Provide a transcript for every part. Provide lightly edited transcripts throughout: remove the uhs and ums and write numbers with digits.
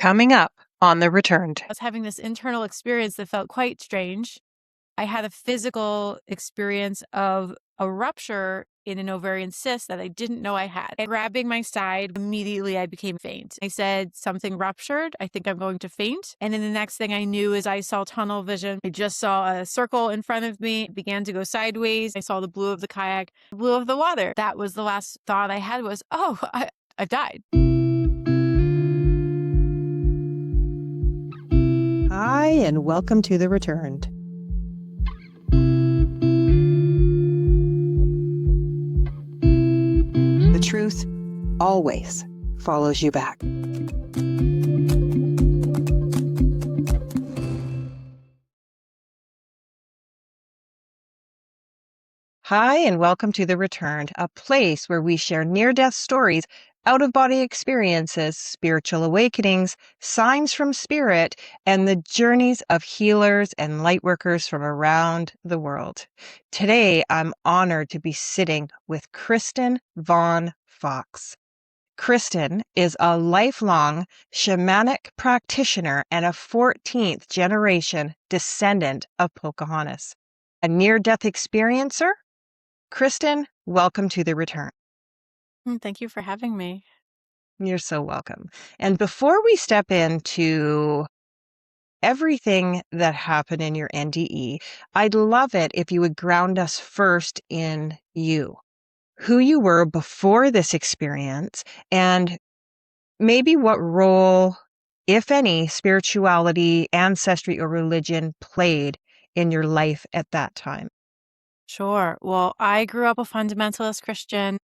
Coming up on The Returned. I was having this internal experience that felt quite strange. I had a physical experience of a rupture in an ovarian cyst that I didn't know I had. And grabbing my side, immediately I became faint. I said, something ruptured. I think I'm going to faint. And then the next thing I knew is I saw tunnel vision. I just saw a circle in front of me. It began to go sideways. I saw the blue of the kayak, the blue of the water. That was the last thought I had was, I've died. Hi, and welcome to The Returned. The truth always follows you back. Hi, and welcome to The Returned, a place where we share near-death stories, out-of-body experiences, spiritual awakenings, signs from spirit, and the journeys of healers and lightworkers from around the world. Today, I'm honored to be sitting with Kristen Von Foxx. Kristen is a lifelong shamanic practitioner and a 14th generation descendant of Pocahontas. A near-death experiencer? Kristen, welcome to The Return. Thank you for having me. You're so welcome. And before we step into everything that happened in your NDE, I'd love it if you would ground us first in you, who you were before this experience, and maybe what role, if any, spirituality, ancestry, or religion played in your life at that time. Sure. Well, I grew up a fundamentalist Christian.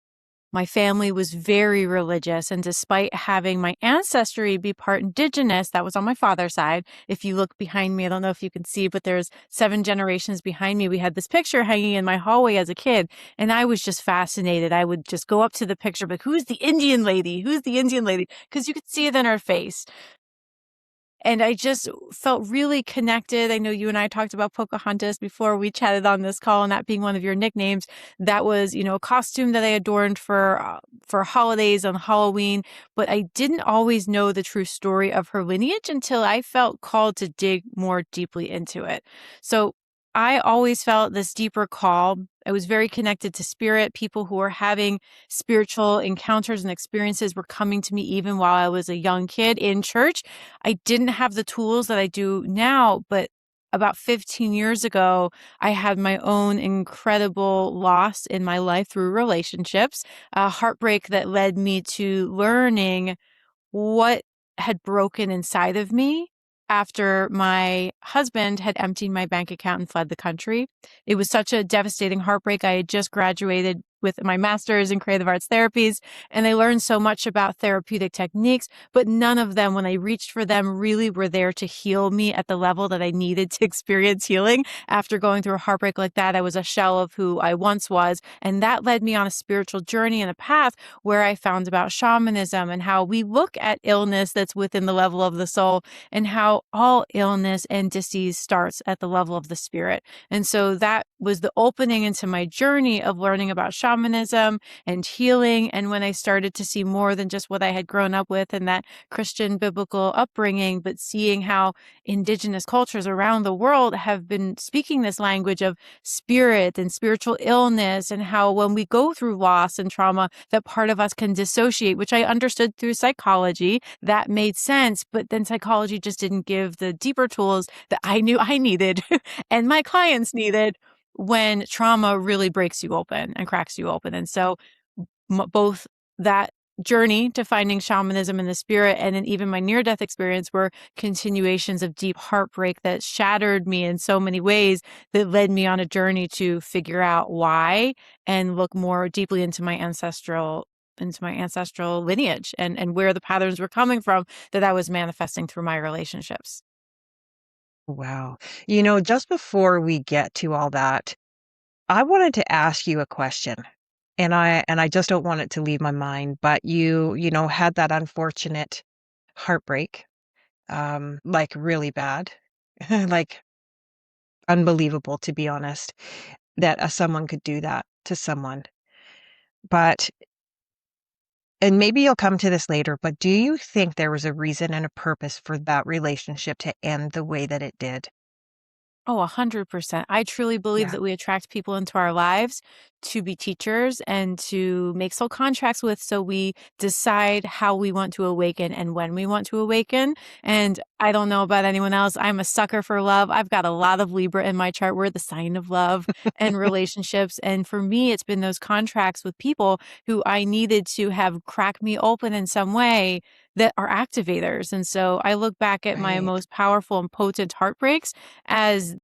My family was very religious, and despite having my ancestry be part indigenous, that was on my father's side. If you look behind me, I don't know if you can see, but there's 7 generations behind me. We had this picture hanging in my hallway as a kid, and I was just fascinated. I would just go up to the picture, but who's the Indian lady? Who's the Indian lady? Because you could see it in her face. And I just felt really connected. I know you and I talked about Pocahontas before we chatted on this call, and that being one of your nicknames. That was, a costume that I adorned for holidays on Halloween. But I didn't always know the true story of her lineage until I felt called to dig more deeply into it. So I always felt this deeper call. I was very connected to spirit. People who were having spiritual encounters and experiences were coming to me even while I was a young kid in church. I didn't have the tools that I do now, but about 15 years ago, I had my own incredible loss in my life through relationships, a heartbreak that led me to learning what had broken inside of me after my husband had emptied my bank account and fled the country. It was such a devastating heartbreak. I had just graduated with my master's in creative arts therapies, and I learned so much about therapeutic techniques, but none of them, when I reached for them, really were there to heal me at the level that I needed to experience healing. After going through a heartbreak like that, I was a shell of who I once was, and that led me on a spiritual journey and a path where I found about shamanism and how we look at illness that's within the level of the soul, and how all illness and disease starts at the level of the spirit. And so that was the opening into my journey of learning about shamanism and healing. And when I started to see more than just what I had grown up with and that Christian biblical upbringing, but seeing how indigenous cultures around the world have been speaking this language of spirit and spiritual illness, and how when we go through loss and trauma, that part of us can dissociate, which I understood through psychology. That made sense. But then psychology just didn't give the deeper tools that I knew I needed and my clients needed when trauma really breaks you open and cracks you open. And so both that journey to finding shamanism in the spirit and then even my near-death experience were continuations of deep heartbreak that shattered me in so many ways, that led me on a journey to figure out why and look more deeply into my ancestral lineage and where the patterns were coming from that I was manifesting through my relationships. Wow. Just before we get to all that, I wanted to ask you a question. And I just don't want it to leave my mind, but you had that unfortunate heartbreak, like really bad, like unbelievable, to be honest, that someone could do that to someone. But And maybe you'll come to this later, but do you think there was a reason and a purpose for that relationship to end the way that it did? Oh, 100%. I truly believe Yeah. that we attract people into our lives to be teachers and to make soul contracts with, so we decide how we want to awaken and when we want to awaken. And I don't know about anyone else. I'm a sucker for love. I've got a lot of Libra in my chart. We're the sign of love and relationships. And for me, it's been those contracts with people who I needed to have crack me open in some way that are activators. And so I look back at my Right. most powerful and potent heartbreaks as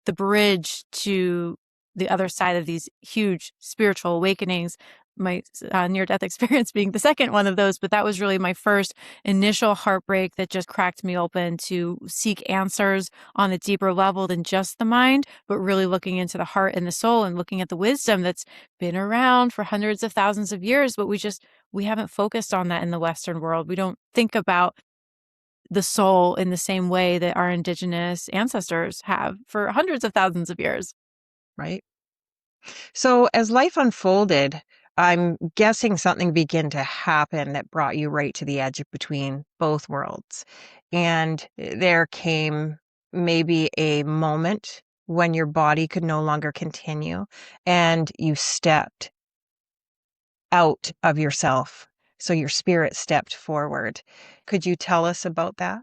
the bridge to the other side of these huge spiritual awakenings. My near-death experience being the second one of those, but that was really my first initial heartbreak that just cracked me open to seek answers on a deeper level than just the mind, but really looking into the heart and the soul and looking at the wisdom that's been around for hundreds of thousands of years, but we haven't focused on that in the Western world. We don't think about the soul in the same way that our indigenous ancestors have for hundreds of thousands of years. Right. So as life unfolded, I'm guessing something began to happen that brought you right to the edge between both worlds. And there came maybe a moment when your body could no longer continue and you stepped out of yourself. So your spirit stepped forward. Could you tell us about that?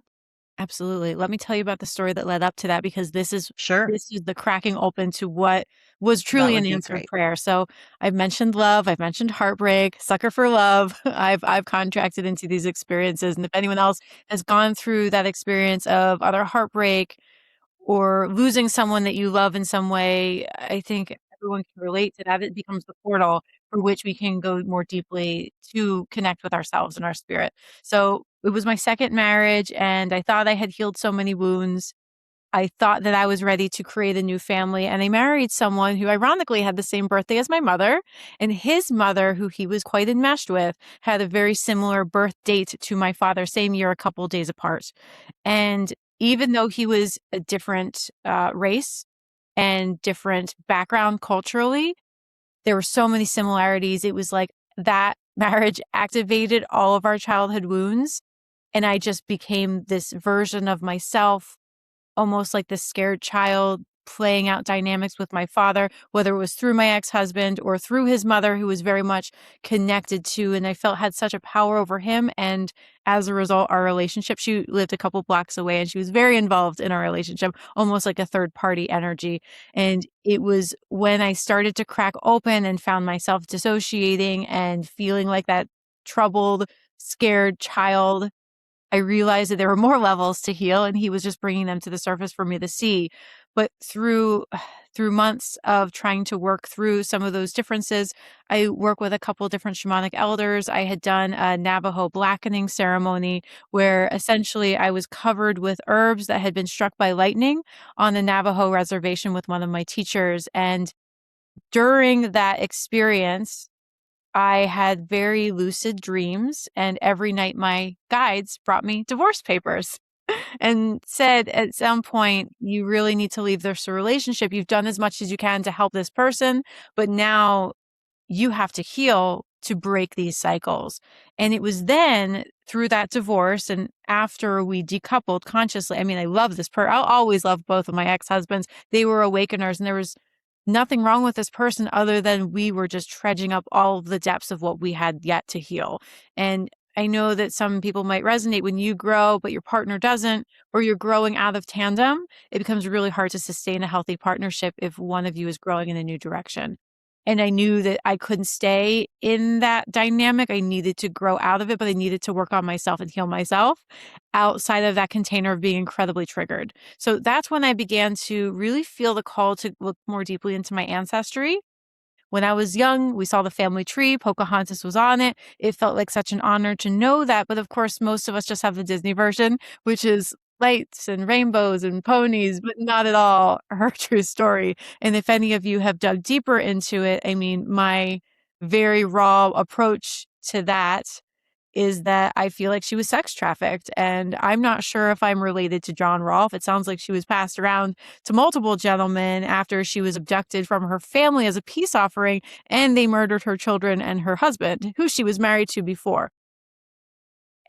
Absolutely. Let me tell you about the story that led up to that, because Sure. this is the cracking open to what was That truly would an be answered great. prayer. So I've mentioned love, I've mentioned heartbreak, sucker for love. I've contracted into these experiences. And if anyone else has gone through that experience of other heartbreak or losing someone that you love in some way, I think everyone can relate to that. It becomes the portal for which we can go more deeply to connect with ourselves and our spirit. So it was my second marriage, and I thought I had healed so many wounds. I thought that I was ready to create a new family, and I married someone who ironically had the same birthday as my mother, and his mother, who he was quite enmeshed with, had a very similar birth date to my father, same year, a couple days apart. And even though he was a different race and different background culturally, there were so many similarities. It was like that marriage activated all of our childhood wounds, and I just became this version of myself, almost like this scared child playing out dynamics with my father, whether it was through my ex-husband or through his mother, who was very much connected to, and I felt had such a power over him. And as a result, our relationship, she lived a couple blocks away and she was very involved in our relationship, almost like a third party energy. And it was when I started to crack open and found myself dissociating and feeling like that troubled, scared child, I realized that there were more levels to heal, and he was just bringing them to the surface for me to see. But through months of trying to work through some of those differences, I work with a couple different shamanic elders. I had done a Navajo blackening ceremony where essentially I was covered with herbs that had been struck by lightning on the Navajo reservation with one of my teachers. And during that experience, I had very lucid dreams, and every night my guides brought me divorce papers and said, at some point, you really need to leave this relationship. You've done as much as you can to help this person, but now you have to heal to break these cycles. And it was then through that divorce and after we decoupled consciously. I mean, I love I'll always love both of my ex-husbands. They were awakeners, and there was nothing wrong with this person other than we were just trudging up all of the depths of what we had yet to heal. And I know that some people might resonate when you grow, but your partner doesn't, or you're growing out of tandem. It becomes really hard to sustain a healthy partnership if one of you is growing in a new direction. And I knew that I couldn't stay in that dynamic. I needed to grow out of it, but I needed to work on myself and heal myself outside of that container of being incredibly triggered. So that's when I began to really feel the call to look more deeply into my ancestry. When I was young, we saw the family tree. Pocahontas was on it. It felt like such an honor to know that. But of course, most of us just have the Disney version, which is lights and rainbows and ponies, but not at all her true story. And if any of you have dug deeper into it, I mean, my very raw approach to that is that I feel like she was sex trafficked. And I'm not sure if I'm related to John Rolfe. It sounds like she was passed around to multiple gentlemen after she was abducted from her family as a peace offering, and they murdered her children and her husband, who she was married to before.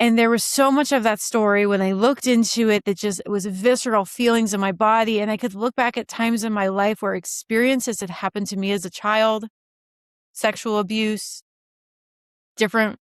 And there was so much of that story when I looked into it that just it was visceral feelings in my body. And I could look back at times in my life where experiences had happened to me as a child, sexual abuse, different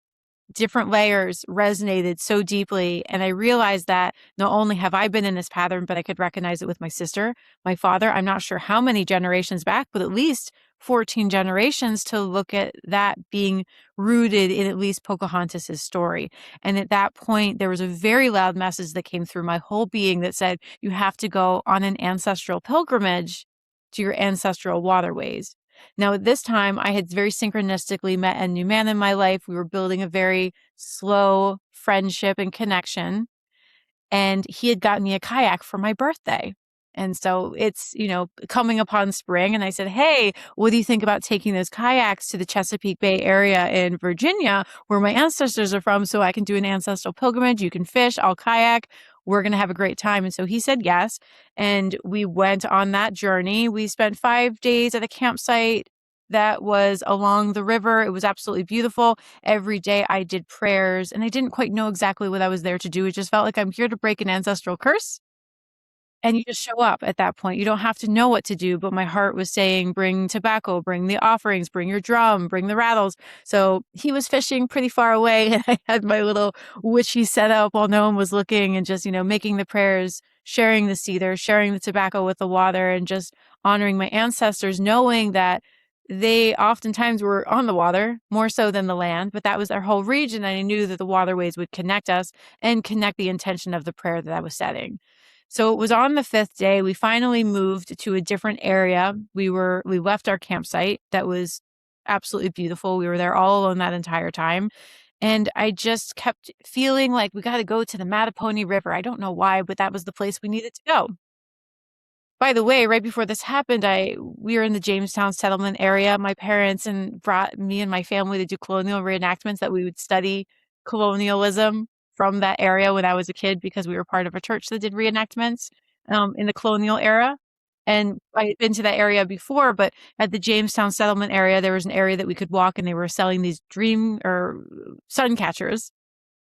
layers resonated so deeply. And I realized that not only have I been in this pattern, but I could recognize it with my sister, my father. I'm not sure how many generations back, but at least 14 generations to look at that being rooted in at least Pocahontas's story. And at that point, there was a very loud message that came through my whole being that said, you have to go on an ancestral pilgrimage to your ancestral waterways. Now, at this time, I had very synchronistically met a new man in my life. We were building a very slow friendship and connection. And he had gotten me a kayak for my birthday. And so it's, coming upon spring. And I said, hey, what do you think about taking those kayaks to the Chesapeake Bay area in Virginia, where my ancestors are from, so I can do an ancestral pilgrimage? You can fish, I'll kayak. We're going to have a great time. And so he said yes. And we went on that journey. We spent 5 days at a campsite that was along the river. It was absolutely beautiful. Every day I did prayers, and I didn't quite know exactly what I was there to do. It just felt like I'm here to break an ancestral curse. And you just show up at that point. You don't have to know what to do, but my heart was saying, bring tobacco, bring the offerings, bring your drum, bring the rattles. So he was fishing pretty far away, and I had my little witchy setup while no one was looking, and just, making the prayers, sharing the cedar, sharing the tobacco with the water, and just honoring my ancestors, knowing that they oftentimes were on the water more so than the land, but that was their whole region. And I knew that the waterways would connect us and connect the intention of the prayer that I was setting. So it was on the 5th day, we finally moved to a different area. We left our campsite that was absolutely beautiful. We were there all alone that entire time. And I just kept feeling like we got to go to the Mattapony River. I don't know why, but that was the place we needed to go. By the way, right before this happened, we were in the Jamestown settlement area. My parents brought me and my family to do colonial reenactments, that we would study colonialism from that area when I was a kid, because we were part of a church that did reenactments in the colonial era. And I had been to that area before, but at the Jamestown settlement area, there was an area that we could walk, and they were selling these dream or sun catchers,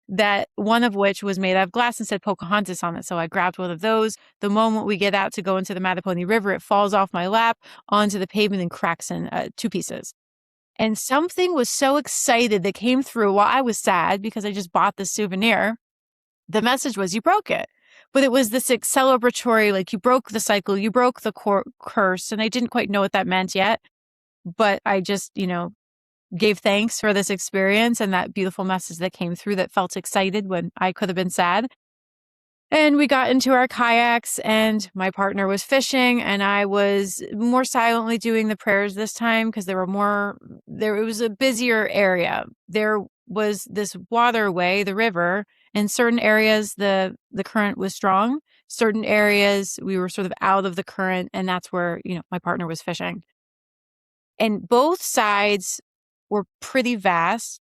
that one of which was made out of glass and said Pocahontas on it. So I grabbed one of those. The moment we get out to go into the Mattapony River, it falls off my lap onto the pavement and cracks in 2 pieces. And something was so excited that came through while I was sad because I just bought this souvenir. The message was, you broke it. But it was this celebratory, like, you broke the cycle, you broke the curse. And I didn't quite know what that meant yet. But I just, gave thanks for this experience and that beautiful message that came through that felt excited when I could have been sad. And we got into our kayaks, and my partner was fishing, and I was more silently doing the prayers this time because it was a busier area. There was this waterway, the river. In certain areas, the current was strong. Certain areas, we were sort of out of the current, and that's where, my partner was fishing. And both sides were pretty vast.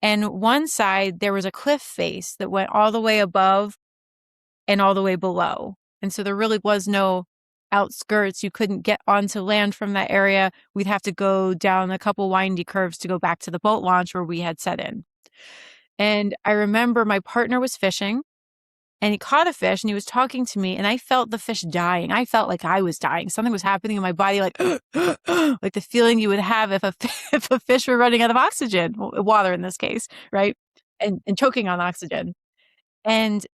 And one side, there was a cliff face that went all the way above and all the way below. And so there really was no outskirts. You couldn't get onto land from that area. We'd have to go down a couple windy curves to go back to the boat launch where we had set in. And I remember my partner was fishing, and he caught a fish, and he was talking to me, and I felt the fish dying. I felt like I was dying. Something was happening in my body, like like the feeling you would have if if a fish were running out of oxygen, water in this case, right? And choking on oxygen. And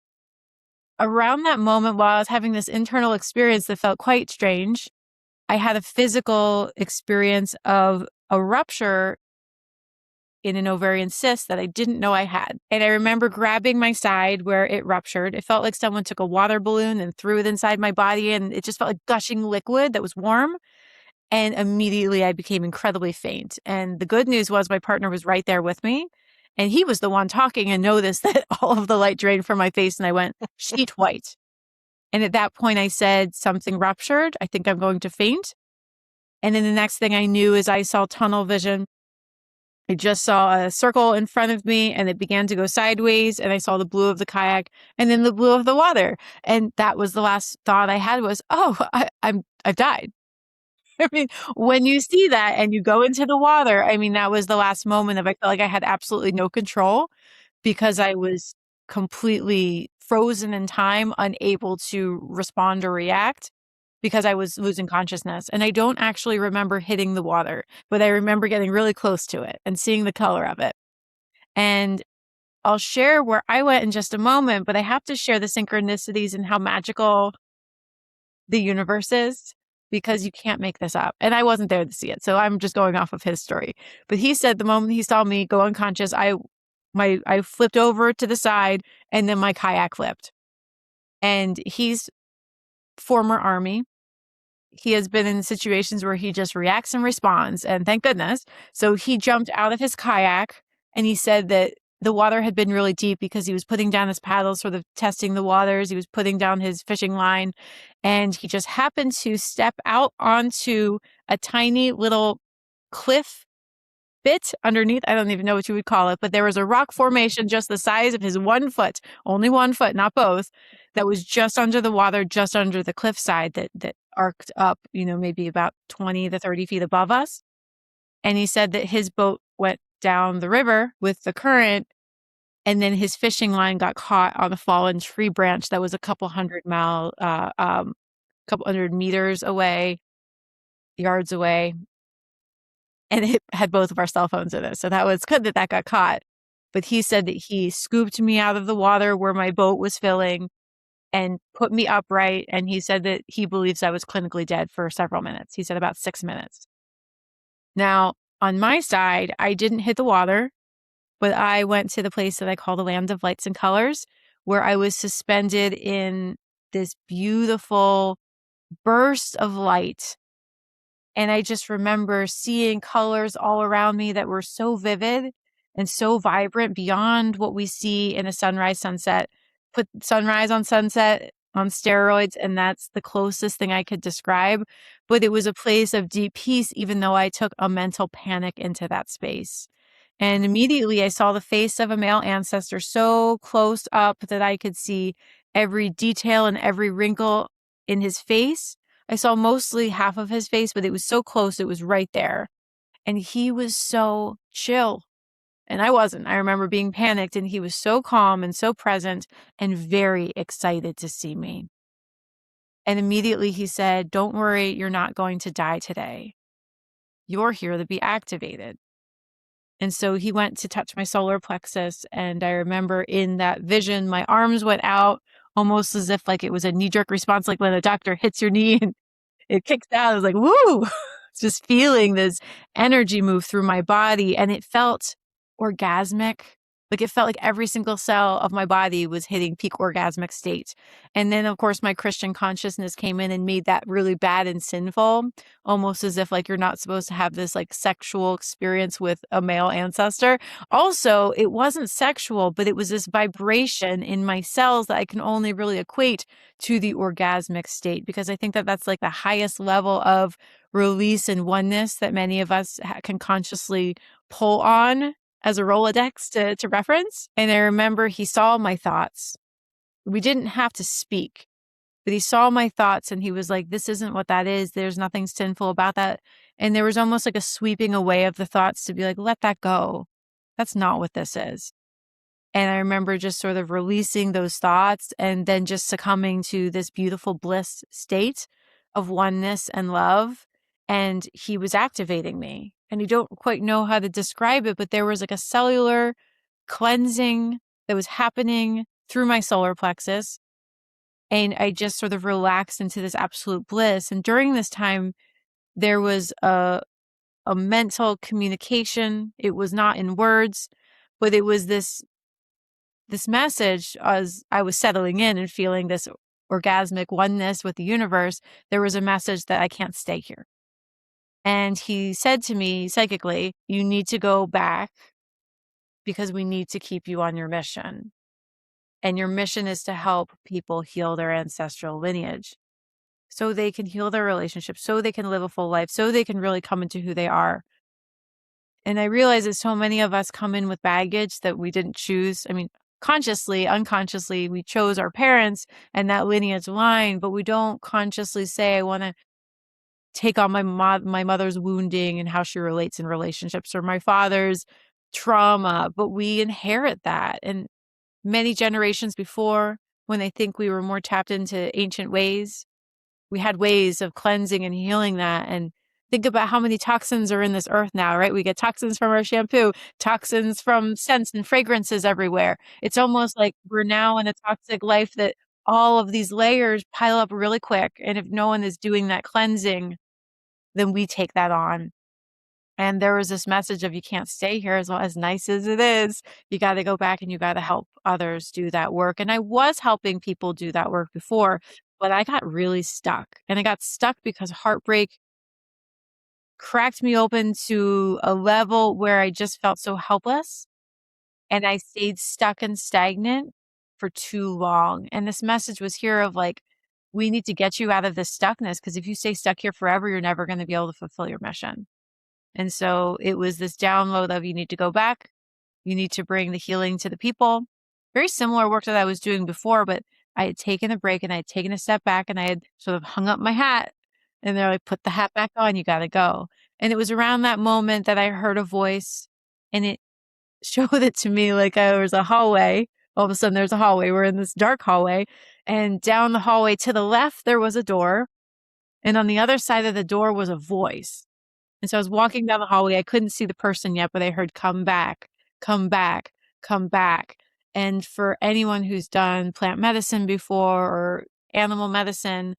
around that moment, while I was having this internal experience that felt quite strange, I had a physical experience of a rupture in an ovarian cyst that I didn't know I had. And I remember grabbing my side where it ruptured. It felt like someone took a water balloon and threw it inside my body, and it just felt like gushing liquid that was warm. And immediately I became incredibly faint. And the good news was my partner was right there with me, and he was the one talking, and noticed that all of the light drained from my face, and I went sheet white. And at that point I said, something ruptured. I think I'm going to faint. And then the next thing I knew is I saw tunnel vision. I just saw a circle in front of me and it began to go sideways, and I saw the blue of the kayak and then the blue of the water. And that was the last thought I had was, oh, I've died. I mean, when you see that and you go into the water, I mean, that was the last moment of I felt like I had absolutely no control because I was completely frozen in time, unable to respond or react because I was losing consciousness. And I don't actually remember hitting the water, but I remember getting really close to it and seeing the color of it. And I'll share where I went in just a moment, but I have to share the synchronicities and how magical the universe is because you can't make this up. And I wasn't there to see it. So I'm just going off of his story. But he said the moment he saw me go unconscious, I flipped over to the side and then my kayak flipped. And he's former Army. He has been in situations where he just reacts and responds, and thank goodness. So he jumped out of his kayak and he said that the water had been really deep because he was putting down his paddles, sort of testing the waters. He was putting down his fishing line, and he just happened to step out onto a tiny little cliff bit underneath. I don't even know what you would call it, but there was a rock formation just the size of his 1 foot, only 1 foot, not both, that was just under the water, just under the cliffside that arced up, maybe about 20 to 30 feet above us. And he said that his boat went down the river with the current, and then his fishing line got caught on a fallen tree branch that was a couple hundred meters away, yards away, and it had both of our cell phones in it. So that was good that that got caught. But he said that he scooped me out of the water where my boat was filling and put me upright. And he said that he believes I was clinically dead for several minutes. He said about 6 minutes. Now, on my side, I didn't hit the water, but I went to the place that I call the Land of Lights and Colors, where I was suspended in this beautiful burst of light. And I just remember seeing colors all around me that were so vivid and so vibrant beyond what we see in a sunrise, sunset. Put sunrise on sunset on steroids, and that's the closest thing I could describe. But it was a place of deep peace, even though I took a mental panic into that space. And immediately I saw the face of a male ancestor so close up that I could see every detail and every wrinkle in his face. I saw mostly half of his face, but it was so close, it was right there. And he was so chill. And I wasn't. I remember being panicked, and he was so calm and so present and very excited to see me. And immediately he said, "Don't worry, you're not going to die today. You're here to be activated." And so he went to touch my solar plexus. And I remember in that vision, my arms went out almost as if like it was a knee-jerk response, like when a doctor hits your knee and it kicks out. I was like, woo, just feeling this energy move through my body. And it felt orgasmic. Like it felt like every single cell of my body was hitting peak orgasmic state. And then, of course, my Christian consciousness came in and made that really bad and sinful, almost as if like you're not supposed to have this like sexual experience with a male ancestor. Also, it wasn't sexual, but it was this vibration in my cells that I can only really equate to the orgasmic state, because I think that that's like the highest level of release and oneness that many of us can consciously pull on as a Rolodex to reference. And I remember he saw my thoughts. We didn't have to speak, but he saw my thoughts and he was like, this isn't what that is. There's nothing sinful about that. And there was almost like a sweeping away of the thoughts to be like, let that go. That's not what this is. And I remember just sort of releasing those thoughts and then just succumbing to this beautiful bliss state of oneness and love. And he was activating me. And you don't quite know how to describe it, but there was like a cellular cleansing that was happening through my solar plexus. And I just sort of relaxed into this absolute bliss. And during this time, there was a mental communication. It was not in words, but it was this message as I was settling in and feeling this orgasmic oneness with the universe. There was a message that I can't stay here. And he said to me psychically, you need to go back because we need to keep you on your mission. And your mission is to help people heal their ancestral lineage so they can heal their relationships, so they can live a full life, so they can really come into who they are. And I realize that so many of us come in with baggage that we didn't choose. I mean, consciously, unconsciously, we chose our parents and that lineage line, but we don't consciously say, I want to take on my mother's wounding and how she relates in relationships, or my father's trauma, but we inherit that. And many generations before, when they think we were more tapped into ancient ways, we had ways of cleansing and healing that. And think about how many toxins are in this earth now, right? We get toxins from our shampoo, toxins from scents and fragrances everywhere. It's almost like we're now in a toxic life that all of these layers pile up really quick. And if no one is doing that cleansing, then we take that on. And there was this message of, you can't stay here as nice as it is. You got to go back and you got to help others do that work. And I was helping people do that work before, but I got really stuck. And I got stuck because heartbreak cracked me open to a level where I just felt so helpless. And I stayed stuck and stagnant for too long. And this message was here of like, we need to get you out of this stuckness, because if you stay stuck here forever, you're never going to be able to fulfill your mission. And so it was this download of, you need to go back. You need to bring the healing to the people. Very similar work that I was doing before, but I had taken a break and I had taken a step back and I had sort of hung up my hat, and they're like, put the hat back on, you got to go. And it was around that moment that I heard a voice, and it showed it to me like there was a hallway. All of a sudden there's a hallway. We're in this dark hallway, and down the hallway to the left, there was a door. And on the other side of the door was a voice. And so I was walking down the hallway. I couldn't see the person yet, but I heard, come back, come back, come back. And for anyone who's done plant medicine before or animal medicine,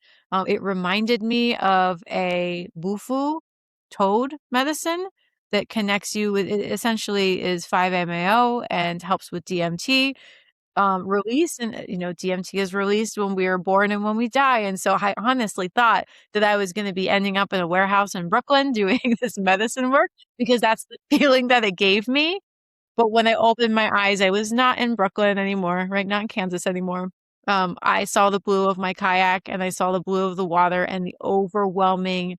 it reminded me of a bufu, toad medicine, that connects you with, it essentially is 5-MeO and helps with DMT release. And, DMT is released when we are born and when we die. And so I honestly thought that I was going to be ending up in a warehouse in Brooklyn doing this medicine work, because that's the feeling that it gave me. But when I opened my eyes, I was not in Brooklyn anymore, right? Not in Kansas anymore. I saw the blue of my kayak, and I saw the blue of the water, and the overwhelming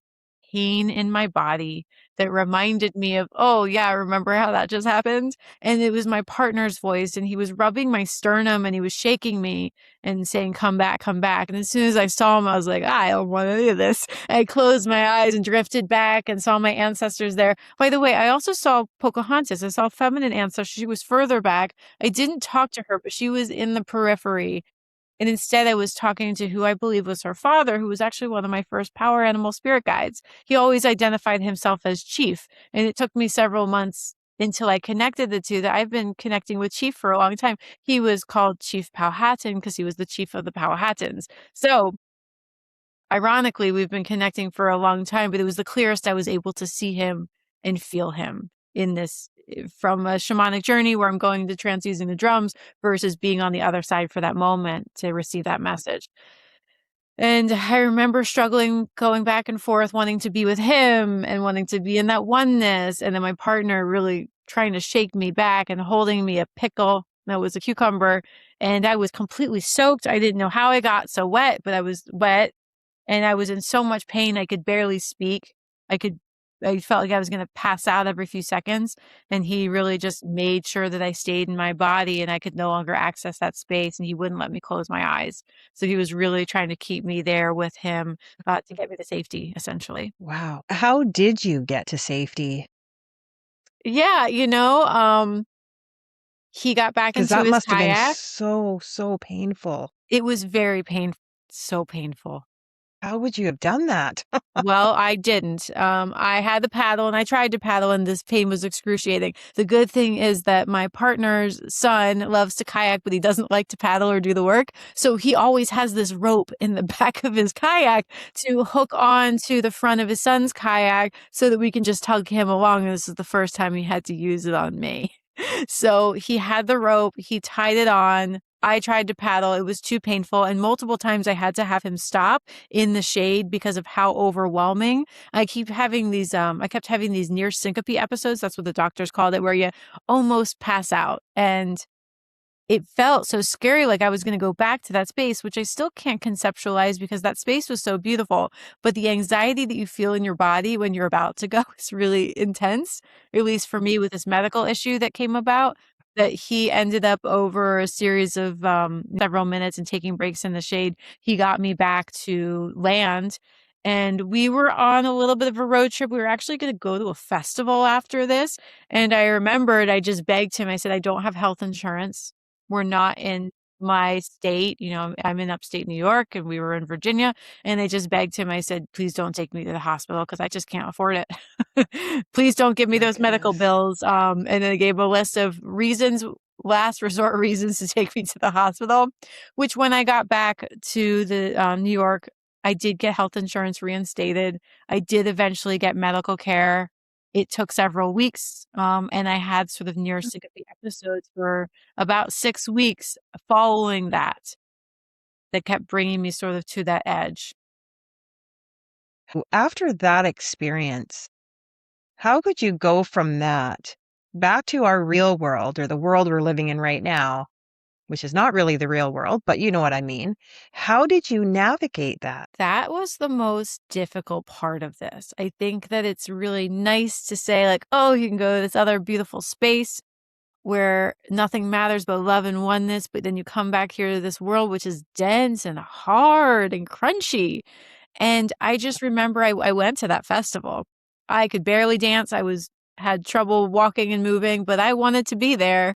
pain in my body that reminded me of, oh yeah, remember how that just happened? And it was my partner's voice, and he was rubbing my sternum and he was shaking me and saying, come back, come back. And as soon as I saw him, I was like, I don't want any of this. I closed my eyes and drifted back and saw my ancestors there. By the way, I also saw Pocahontas. I saw a feminine ancestor. She was further back. I didn't talk to her, but she was in the periphery. And instead, I was talking to who I believe was her father, who was actually one of my first power animal spirit guides. He always identified himself as Chief. And it took me several months until I connected the two, that I've been connecting with Chief for a long time. He was called Chief Powhatan because he was the chief of the Powhatans. So ironically, we've been connecting for a long time, but it was the clearest I was able to see him and feel him in this, from a shamanic journey where I'm going to trance using the drums versus being on the other side for that moment to receive that message. And I remember struggling, going back and forth, wanting to be with him and wanting to be in that oneness. And then my partner really trying to shake me back and holding me a pickle that was a cucumber. And I was completely soaked. I didn't know how I got so wet, but I was wet. And I was in so much pain, I could barely speak. I felt like I was going to pass out every few seconds. And he really just made sure that I stayed in my body and I could no longer access that space. And he wouldn't let me close my eyes. So he was really trying to keep me there with him to get me to safety, essentially. Wow. How did you get to safety? Yeah, he got back Because into that his must have been kayak. so painful. It was very painful, so painful. How would you have done that? Well, I didn't. I had the paddle and I tried to paddle, and this pain was excruciating. The good thing is that my partner's son loves to kayak, but he doesn't like to paddle or do the work. So he always has this rope in the back of his kayak to hook on to the front of his son's kayak so that we can just tug him along. And this is the first time he had to use it on me. So he had the rope, he tied it on. I tried to paddle. It was too painful. And multiple times I had to have him stop in the shade because of how overwhelming. I kept having these near syncope episodes. That's what the doctors called it, where you almost pass out. And it felt so scary, like I was going to go back to that space, which I still can't conceptualize because that space was so beautiful. But the anxiety that you feel in your body when you're about to go is really intense, at least for me with this medical issue that came about. That he ended up over a series of several minutes and taking breaks in the shade. He got me back to land. And we were on a little bit of a road trip. We were actually going to go to a festival after this. And I remembered I just begged him. I said, I don't have health insurance. We're not in my state, I'm in upstate New York and we were in Virginia, and I just begged him. I said, "Please don't take me to the hospital because I just can't afford it. Please don't give me My those medical goodness. bills." And then I gave a list of reasons, last resort reasons to take me to the hospital, which when I got back to the New York, I did get health insurance reinstated. I did eventually get medical care. It took several weeks, and I had sort of near syncope episodes for about 6 weeks following that, that kept bringing me sort of to that edge. After that experience, how could you go from that back to our real world or the world we're living in right now, which is not really the real world, but you know what I mean? How did you navigate that? That was the most difficult part of this. I think that it's really nice to say like, "Oh, you can go to this other beautiful space where nothing matters but love and oneness," but then you come back here to this world which is dense and hard and crunchy. And I just remember I went to that festival. I could barely dance. Had trouble walking and moving, but I wanted to be there.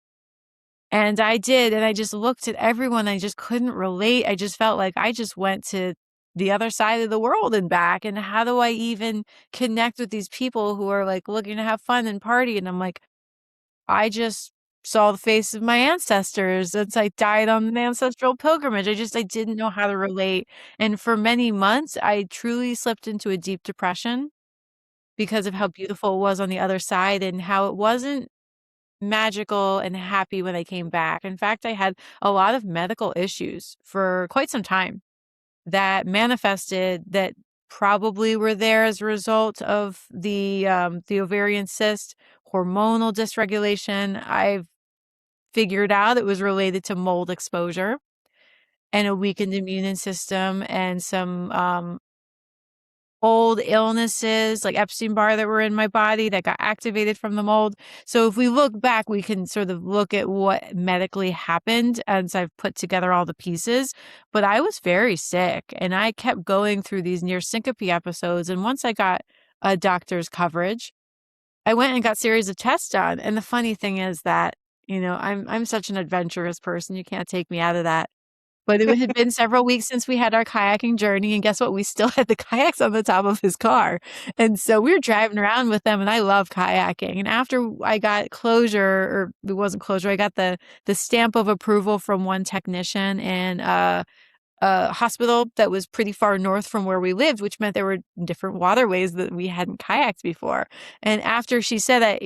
And I did. And I just looked at everyone. I just couldn't relate. I just felt like I just went to the other side of the world and back. And how do I even connect with these people who are like looking to have fun and party? And I'm like, I just saw the face of my ancestors since I died on an ancestral pilgrimage. I didn't know how to relate. And for many months, I truly slipped into a deep depression because of how beautiful it was on the other side and how it wasn't magical and happy when I came back. In fact, I had a lot of medical issues for quite some time that manifested that probably were there as a result of the ovarian cyst, hormonal dysregulation. I've figured out it was related to mold exposure and a weakened immune system and some old illnesses like Epstein-Barr that were in my body that got activated from the mold. So if we look back, we can sort of look at what medically happened as I've put together all the pieces. But I was very sick and I kept going through these near syncope episodes. And once I got a doctor's coverage, I went and got series of tests done. And the funny thing is that, I'm such an adventurous person. You can't take me out of that. But it had been several weeks since we had our kayaking journey, and guess what? We still had the kayaks on the top of his car. And so we were driving around with them, and I love kayaking. And after I got closure, or it wasn't closure, I got the stamp of approval from one technician in a hospital that was pretty far north from where we lived, which meant there were different waterways that we hadn't kayaked before. And after she said that,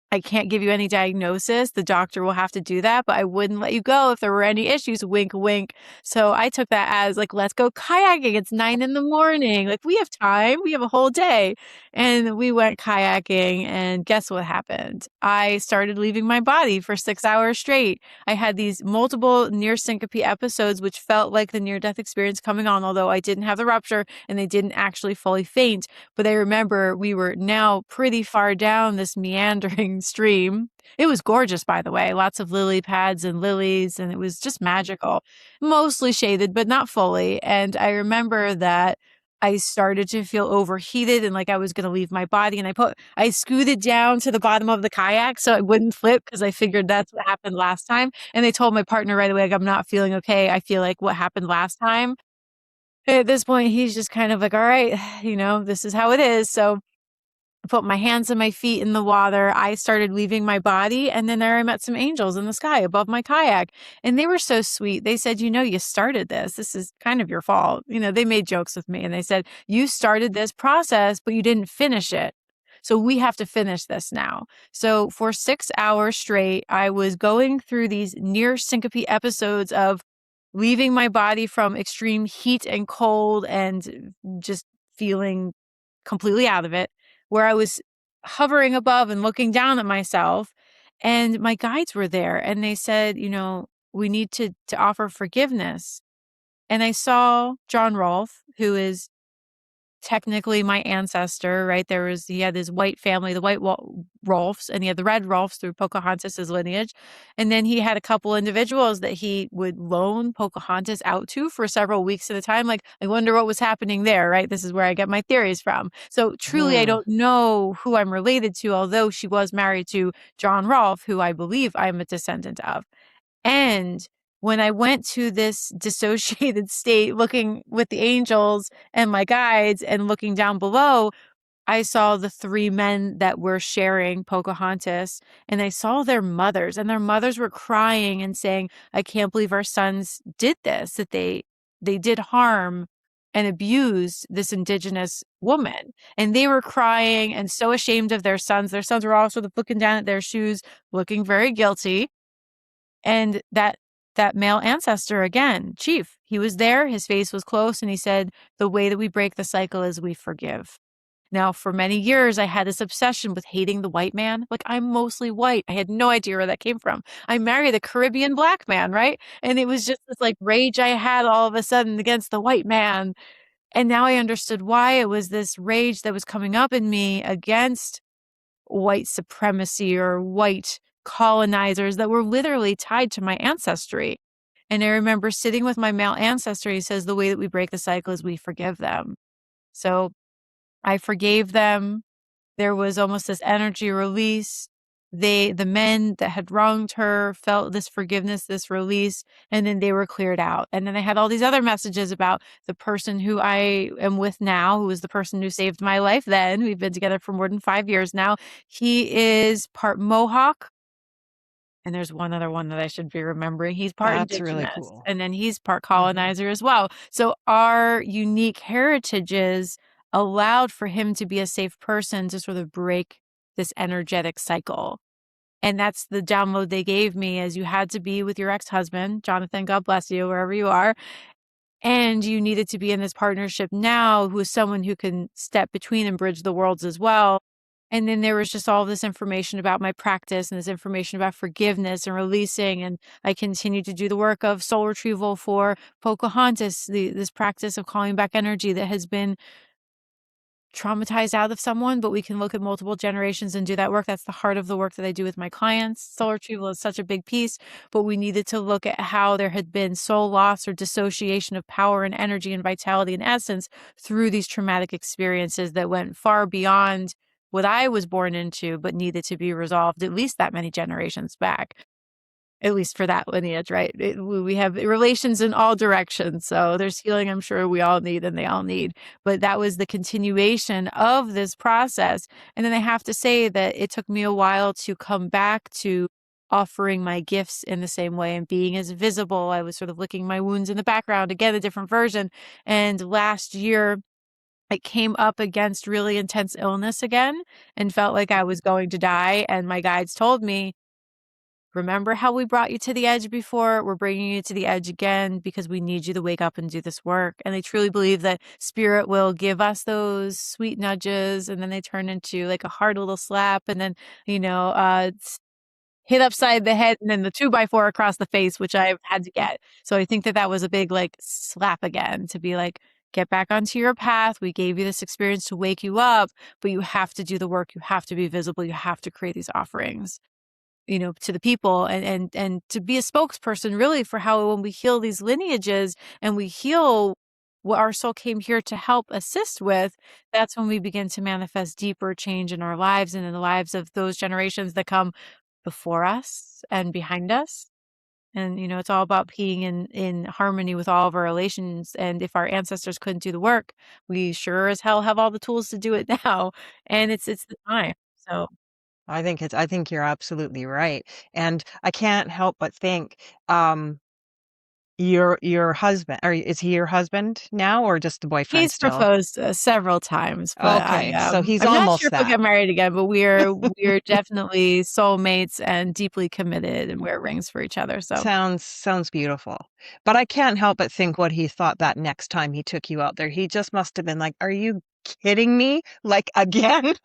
I can't give you any diagnosis. The doctor will have to do that, but I wouldn't let you go if there were any issues. Wink, wink. So I took that as like, let's go kayaking. It's 9 a.m. Like, we have time. We have a whole day. And we went kayaking, and guess what happened? I started leaving my body for 6 hours straight. I had these multiple near syncope episodes, which felt like the near death experience coming on, although I didn't have the rupture and they didn't actually fully faint. But I remember we were now pretty far down this meandering stream. It was gorgeous, by the way, lots of lily pads and lilies, and it was just magical, mostly shaded, but not fully. And I remember that I started to feel overheated and like I was going to leave my body. And I scooted down to the bottom of the kayak so I wouldn't flip because I figured that's what happened last time. And I told my partner right away, like, I'm not feeling okay. I feel like what happened last time. At this point, he's just kind of like, all right, this is how it is. So put my hands and my feet in the water. I started leaving my body. And then there I met some angels in the sky above my kayak. And they were so sweet. They said, you started this. This is kind of your fault. They made jokes with me and they said, you started this process, but you didn't finish it. So we have to finish this now. So for 6 hours straight, I was going through these near syncope episodes of leaving my body from extreme heat and cold and just feeling completely out of it, where I was hovering above and looking down at myself. And my guides were there and they said, we need to offer forgiveness. And I saw John Rolfe, who is technically my ancestor, right? He had his white family, the white Rolfes, and he had the red Rolfes through Pocahontas's lineage. And then he had a couple individuals that he would loan Pocahontas out to for several weeks at a time. Like, I wonder what was happening there, right? This is where I get my theories from. So truly, I Hmm. don't know who I'm related to, although she was married to John Rolfe, who I believe I'm a descendant of. And when I went to this dissociated state, looking with the angels and my guides and looking down below, I saw the three men that were sharing Pocahontas, and I saw their mothers, and their mothers were crying and saying, I can't believe our sons did this, that they did harm and abuse this indigenous woman. And they were crying and so ashamed of their sons. Their sons were all sort of looking down at their shoes, looking very guilty. And that male ancestor, again, Chief, he was there, his face was close, and he said, the way that we break the cycle is we forgive. Now, for many years, I had this obsession with hating the white man. Like, I'm mostly white. I had no idea where that came from. I married a Caribbean black man, right? And it was just this like rage I had all of a sudden against the white man. And now I understood why. It was this rage that was coming up in me against white supremacy or white colonizers that were literally tied to my ancestry. And I remember sitting with my male ancestor. He says, the way that we break the cycle is we forgive them. So I forgave them. There was almost this energy release. The men that had wronged her felt this forgiveness, this release, and then they were cleared out. And then I had all these other messages about the person who I am with now, who was the person who saved my life then. We've been together for more than 5 years now. He is part Mohawk. And there's one other one that I should be remembering. He's part That's really indigenous, cool. and then he's part Hmm. colonizer as well. So our unique heritages allowed for him to be a safe person to sort of break this energetic cycle. And that's the download they gave me, is you had to be with your ex-husband, Jonathan, God bless you, wherever you are. And you needed to be in this partnership now who is someone who can step between and bridge the worlds as well. And then there was just all this information about my practice and this information about forgiveness and releasing. And I continued to do the work of soul retrieval for Pocahontas, this practice of calling back energy that has been traumatized out of someone, but we can look at multiple generations and do that work. That's the heart of the work that I do with my clients. Soul retrieval is such a big piece, but we needed to look at how there had been soul loss or dissociation of power and energy and vitality and essence through these traumatic experiences that went far beyond what I was born into, but needed to be resolved at least that many generations back. At least for that lineage, right? We have relations in all directions. So there's healing I'm sure we all need and they all need. But that was the continuation of this process. And then I have to say that it took me a while to come back to offering my gifts in the same way and being as visible. I was sort of licking my wounds in the background, again, a different version. And last year, I came up against really intense illness again and felt like I was going to die. And my guides told me, remember how we brought you to the edge before? We're bringing you to the edge again because we need you to wake up and do this work. And I truly believe that spirit will give us those sweet nudges and then they turn into like a hard little slap and then, hit upside the head and then the 2x4 across the face, which I've had to get. So I think that that was a big like slap again to be like, get back onto your path. We gave you this experience to wake you up, but you have to do the work. You have to be visible. You have to create these offerings, to the people and to be a spokesperson really for how when we heal these lineages and we heal what our soul came here to help assist with, that's when we begin to manifest deeper change in our lives and in the lives of those generations that come before us and behind us. And it's all about being in harmony with all of our relations. And if our ancestors couldn't do the work, we sure as hell have all the tools to do it now. And it's the time. So I think you're absolutely right. And I can't help but think, um, your husband, or is he your husband now or just the boyfriend he's still? proposed, several times, but Okay, so he's I'm not sure almost if we'll that. get married again, but we're definitely soulmates and deeply committed and wear rings for each other, so Sounds beautiful. But I can't help but think what he thought that next time he took you out there. He just must have been like, "Are you kidding me? Like, again?"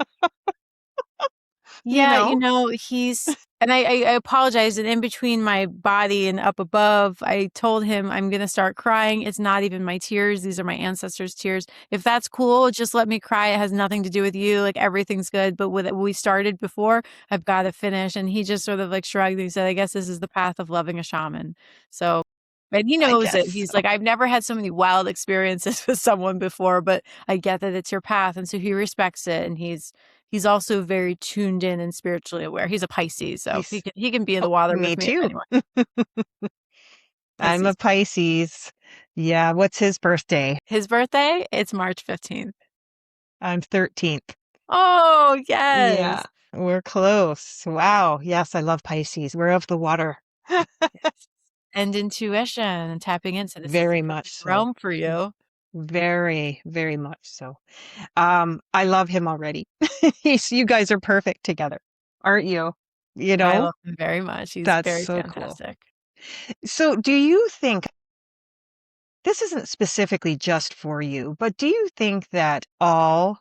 you Yeah, know? he's and I apologize, and in between my body and up above, I told him I'm gonna start crying. It's not even my tears. These are my ancestors' tears. If that's cool, just let me cry. It has nothing to do with you. Like, everything's good. But with we started before, I've got to finish. And he just sort of like shrugged and he said, I guess this is the path of loving a shaman. So, and he I knows it. guess He's so. like, I've never had so many wild experiences with someone before, but I get that it's your path. And so he respects it. And he's also very tuned in and spiritually aware. He's a Pisces, so He's he can be in oh, the water with me me if too. anyone. I'm a Pisces. Pisces. Yeah, what's his birthday? His birthday, it's March 15th. I'm 13th. Oh, Yeah, yes. we're close. Wow. Yes, I love Pisces. We're of the water. Yes. And intuition and tapping into this is the Very much perfect so. realm for you. Very, very much so. I love him already. You guys are perfect together, aren't you? You I know, love him very much. He's that's very so cool. fantastic. So, do you think this isn't specifically just for you, but do you think that all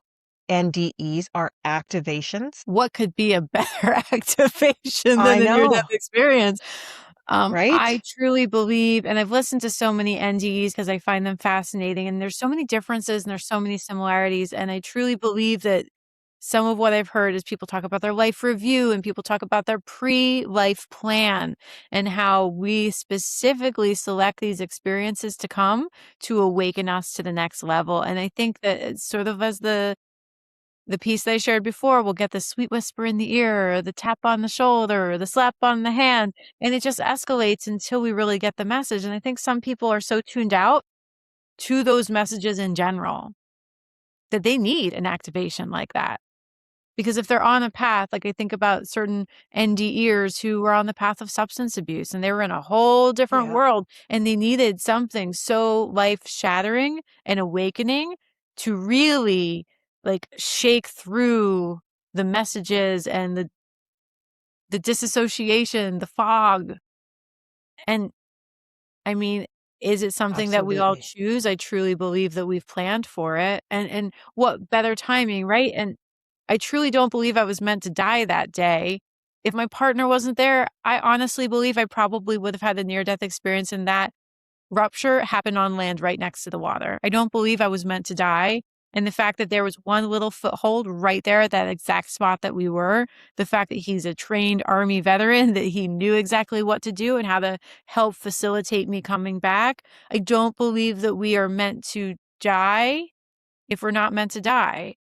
NDEs are activations? What could be a better activation I than a near-death know, experience? right? I truly believe, and I've listened to so many NDEs because I find them fascinating, and there's so many differences and there's so many similarities, and I truly believe that some of what I've heard is people talk about their life review and people talk about their pre-life plan and how we specifically select these experiences to come to awaken us to the next level. And I think that it's sort of as the piece that I shared before, will get the sweet whisper in the ear, or the tap on the shoulder, or the slap on the hand, and it just escalates until we really get the message. And I think some people are so tuned out to those messages in general that they need an activation like that. Because if they're on a path, like I think about certain NDEers who were on the path of substance abuse and they were in a whole different Yeah. world and they needed something so life shattering and awakening to really like shake through the messages and the disassociation, the fog. And I mean, is it something that we all Absolutely. choose? I truly believe that we've planned for it. And what better timing, right? And I truly don't believe I was meant to die that day. If my partner wasn't there, I honestly believe I probably would have had a near death experience, and that rupture happened on land right next to the water. I don't believe I was meant to die. And the fact that there was one little foothold right there at that exact spot that we were, the fact that he's a trained Army veteran, that he knew exactly what to do and how to help facilitate me coming back. I don't believe that we are meant to die if we're not meant to die.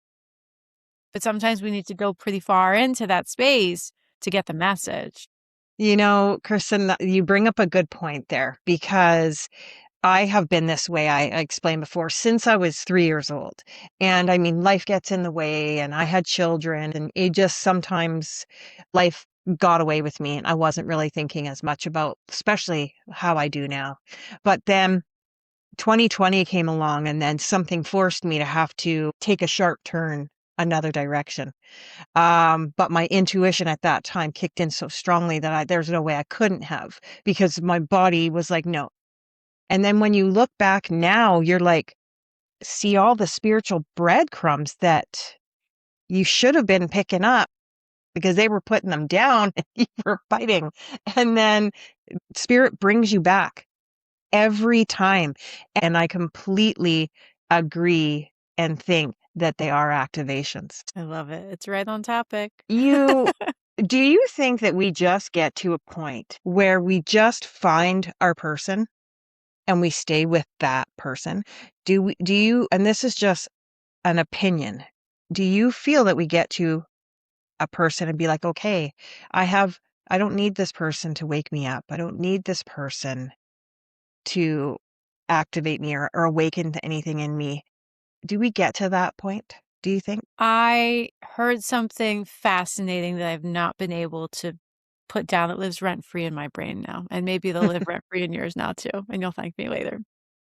But sometimes we need to go pretty far into that space to get the message. You know, Kristen, you bring up a good point there because I have been this way, I explained before, since I was 3 years old. And I mean, life gets in the way, and I had children, and it just sometimes life got away with me, and I wasn't really thinking as much about, especially how I do now. But then 2020 came along, and then something forced me to have to take a sharp turn another direction. But my intuition at that time kicked in so strongly that there's no way I couldn't have because my body was like, no. And then when you look back now, you're like, see all the spiritual breadcrumbs that you should have been picking up because they were putting them down and you were fighting. And then spirit brings you back every time. And I completely agree and think that they are activations. I love it. It's right on topic. You do you think that we just get to a point where we just find our person and we stay with that person? Do you, and this is just an opinion, do you feel that we get to a person and be like, okay, I don't need this person to wake me up. I don't need this person to activate me or awaken to anything in me. Do we get to that point? Do you think? I heard something fascinating that I've not been able to put down that lives rent free in my brain now. And maybe they'll live rent free in yours now too. And you'll thank me later.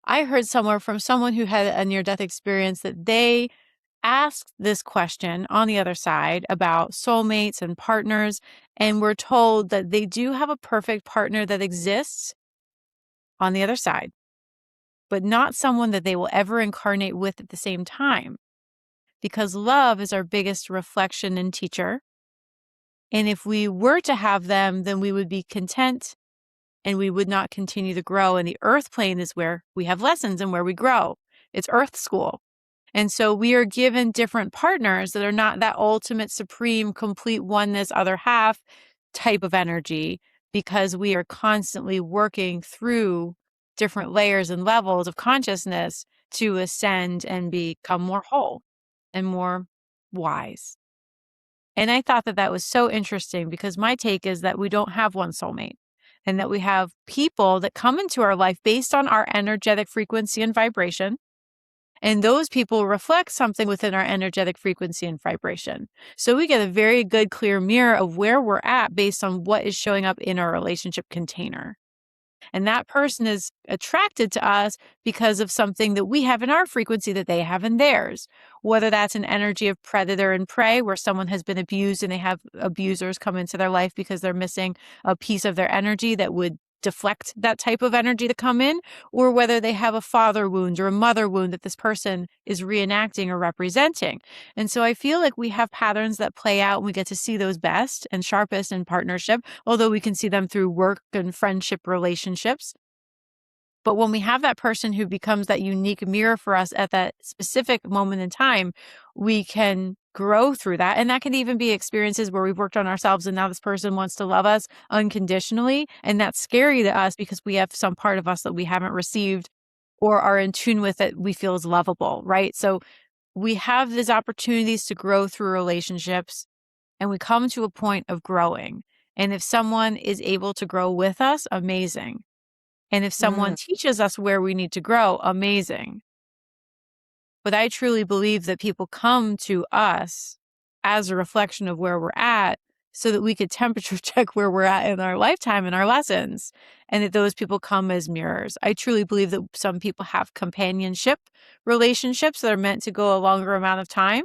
I heard somewhere from someone who had a near death experience that they asked this question on the other side about soulmates and partners, and were told that they do have a perfect partner that exists on the other side, but not someone that they will ever incarnate with at the same time. Because love is our biggest reflection and teacher. And if we were to have them, then we would be content and we would not continue to grow. And the earth plane is where we have lessons and where we grow. It's earth school. And so we are given different partners that are not that ultimate, supreme, complete oneness, other half type of energy, because we are constantly working through different layers and levels of consciousness to ascend and become more whole and more wise. And I thought that that was so interesting, because my take is that we don't have one soulmate, and that we have people that come into our life based on our energetic frequency and vibration. And those people reflect something within our energetic frequency and vibration. So we get a very good, clear mirror of where we're at based on what is showing up in our relationship container. And that person is attracted to us because of something that we have in our frequency that they have in theirs. Whether that's an energy of predator and prey, where someone has been abused and they have abusers come into their life because they're missing a piece of their energy that would deflect that type of energy to come in, or whether they have a father wound or a mother wound that this person is reenacting or representing. And so I feel like we have patterns that play out, and we get to see those best and sharpest in partnership, although we can see them through work and friendship relationships. But when we have that person who becomes that unique mirror for us at that specific moment in time, we can grow through that. And that can even be experiences where we've worked on ourselves and now this person wants to love us unconditionally. And that's scary to us because we have some part of us that we haven't received or are in tune with that we feel is lovable, right? So we have these opportunities to grow through relationships, and we come to a point of growing. And if someone is able to grow with us, amazing. And if someone teaches us where we need to grow, amazing. But I truly believe that people come to us as a reflection of where we're at, so that we could temperature check where we're at in our lifetime and our lessons, and that those people come as mirrors. I truly believe that some people have companionship relationships that are meant to go a longer amount of time.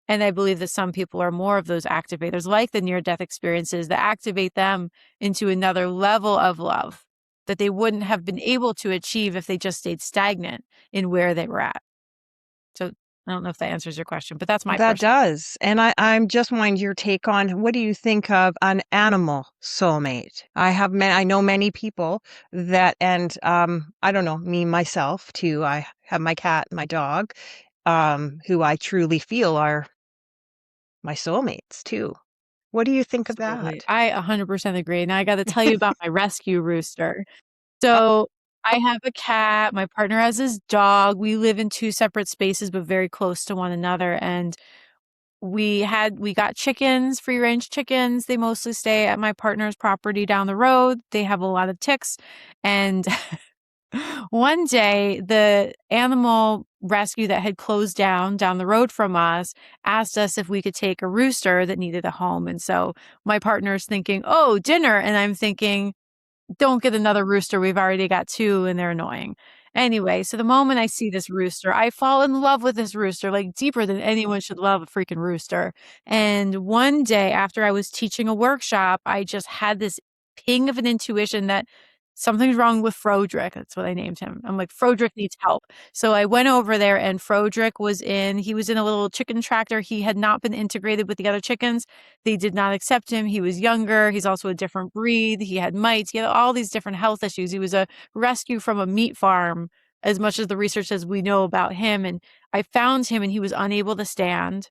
And I believe that some people are more of those activators, like the near-death experiences, that activate them into another level of love that they wouldn't have been able to achieve if they just stayed stagnant in where they were at. So I don't know if that answers your question, but that's my That personal. does. And I'm just wanting your take on, what do you think of an animal soulmate? I know many people that, and I don't know, me myself too. I have my cat, my dog, who I truly feel are my soulmates too. What do you think of Absolutely. that? I 100% agree. Now I got to tell you about my rescue rooster. Uh, So I have a cat. My partner has his dog. We live in two separate spaces, but very close to one another. And we got chickens, free range chickens. They mostly stay at my partner's property down the road. They have a lot of ticks. And one day, the animal rescue that had closed down the road from us asked us if we could take a rooster that needed a home. And so my partner's thinking, oh, dinner. And I'm thinking, don't get another rooster. We've already got two and they're annoying. Anyway, so the moment I see this rooster, I fall in love with this rooster, like deeper than anyone should love a freaking rooster. And one day after I was teaching a workshop, I just had this ping of an intuition that something's wrong with Frodrick. That's what I named him. I'm like, Frodrick needs help. So I went over there, and Frodrick he was in a little chicken tractor. He had not been integrated with the other chickens. They did not accept him. He was younger. He's also a different breed. He had mites. He had all these different health issues. He was a rescue from a meat farm, as much as the research as we know about him. And I found him, and he was unable to stand.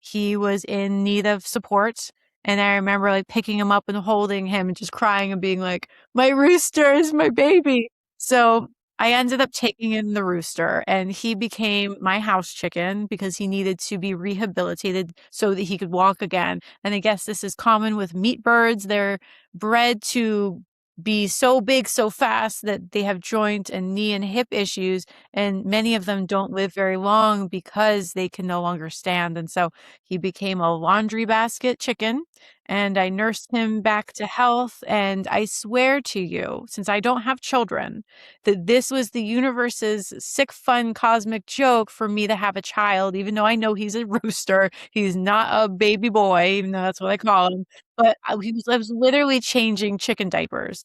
He was in need of support. And I remember like picking him up and holding him and just crying and being like, my rooster is my baby. So I ended up taking in the rooster, and he became my house chicken because he needed to be rehabilitated so that he could walk again. And I guess this is common with meat birds. They're bred to be so big so fast that they have joint and knee and hip issues, and many of them don't live very long because they can no longer stand. And so he became a laundry basket chicken, and I nursed him back to health. And I swear to you, since I don't have children, that this was the universe's sick, fun, cosmic joke for me to have a child, even though I know he's a rooster. He's not a baby boy, even though that's what I call him. But I was literally changing chicken diapers,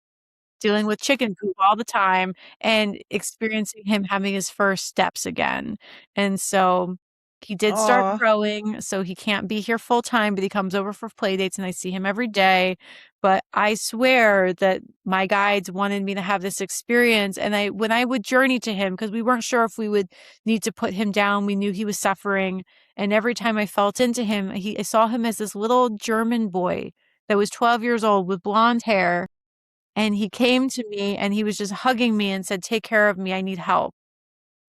dealing with chicken poop all the time, and experiencing him having his first steps again. And so He did start Oh, growing, so he can't be here full time, but he comes over for play dates and I see him every day. But I swear that my guides wanted me to have this experience. And when I would journey to him, because we weren't sure if we would need to put him down, we knew he was suffering. And every time I felt into him, I saw him as this little German boy that was 12 years old with blonde hair. And he came to me and he was just hugging me and said, "Take care of me. I need help."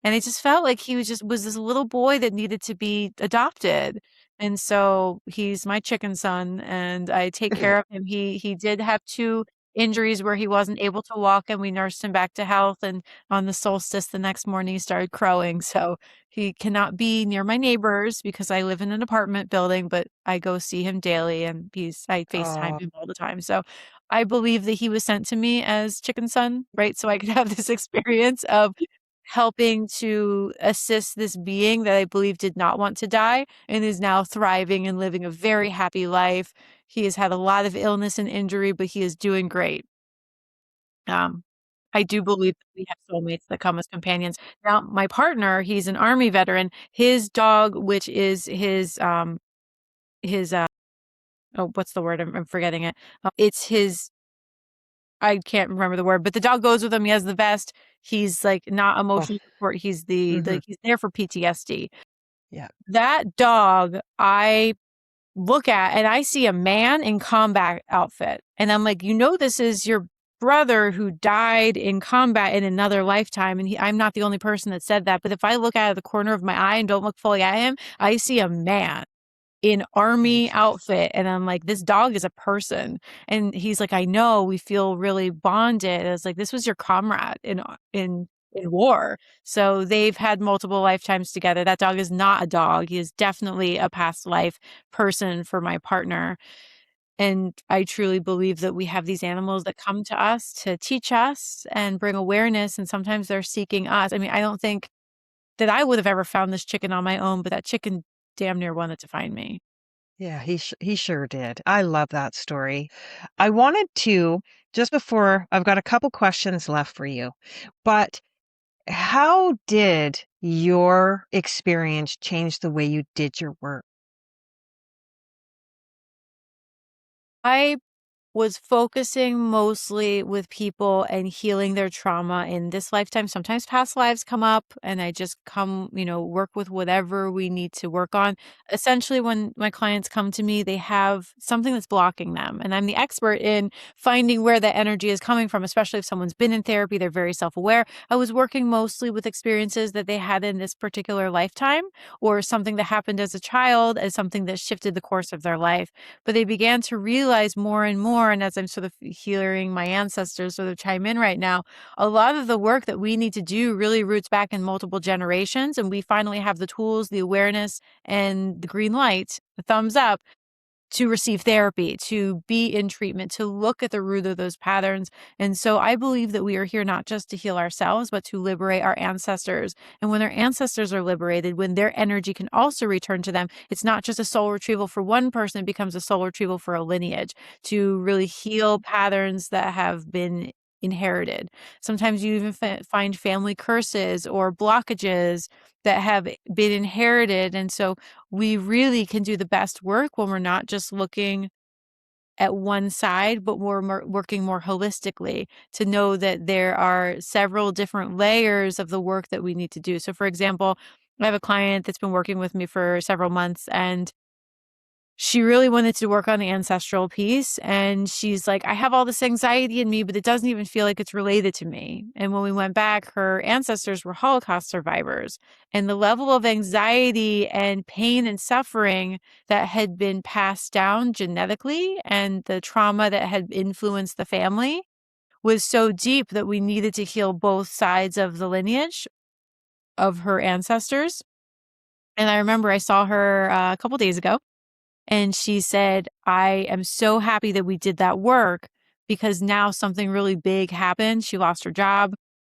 And it just felt like he was this little boy that needed to be adopted. And so he's my chicken son and I take care of him. He did have 2 injuries where he wasn't able to walk and we nursed him back to health, and on the solstice the next morning he started crowing. So he cannot be near my neighbors because I live in an apartment building, but I go see him daily and I FaceTime oh, him all the time. So I believe that he was sent to me as chicken son, right? So I could have this experience of helping to assist this being that I believe did not want to die and is now thriving and living a very happy life. He has had a lot of illness and injury, but he is doing great. Um, I do believe that we have soulmates that come as companions. Now, my partner, he's an army veteran. His dog, which is his oh, what's the word? I'm forgetting it. It's his I can't remember the word, but the dog goes with him. He has the vest. He's like not oh, emotional support. He's hmm, he's there for PTSD. yeah. That dog, I look at and I see a man in combat outfit. And I'm like, this is your brother who died in combat in another lifetime. And I'm not the only person that said that. But if I look out of the corner of my eye and don't look fully at him, I see a man in army Jesus. outfit. And I'm like, this dog is a person. And he's like, I know, we feel really bonded. I was like, this was your comrade in war. So they've had multiple lifetimes together. That dog is not a dog. He is definitely a past life person for my partner. And I truly believe that we have these animals that come to us to teach us and bring awareness. And sometimes they're seeking us. I mean, I don't think that I would have ever found this chicken on my own, but that chicken damn near wanted to find me. Yeah, he sure did. I love that story. I wanted to, just before, I've got a couple questions left for you, but how did your experience change the way you did your work? I was focusing mostly with people and healing their trauma in this lifetime. Sometimes past lives come up and I just come, work with whatever we need to work on. Essentially, when my clients come to me, they have something that's blocking them. And I'm the expert in finding where that energy is coming from, especially if someone's been in therapy, they're very self aware. I was working mostly with experiences that they had in this particular lifetime or something that happened as a child as something that shifted the course of their life. But they began to realize more and more, and as I'm sort of hearing my ancestors sort of chime in right now, a lot of the work that we need to do really roots back in multiple generations. And we finally have the tools, the awareness, and the green light, the thumbs up to receive therapy, to be in treatment, to look at the root of those patterns. And so I believe that we are here not just to heal ourselves, but to liberate our ancestors. And when our ancestors are liberated, when their energy can also return to them, it's not just a soul retrieval for one person, it becomes a soul retrieval for a lineage to really heal patterns that have been inherited. Sometimes you even find family curses or blockages that have been inherited. And so we really can do the best work when we're not just looking at one side, but we're working more holistically to know that there are several different layers of the work that we need to do. So, for example, I have a client that's been working with me for several months and she really wanted to work on the ancestral piece. And she's like, I have all this anxiety in me, but it doesn't even feel like it's related to me. And when we went back, her ancestors were Holocaust survivors. And the level of anxiety and pain and suffering that had been passed down genetically and the trauma that had influenced the family was so deep that we needed to heal both sides of the lineage of her ancestors. And I remember I saw her a couple days ago. And she said, I am so happy that we did that work because now something really big happened. She lost her job.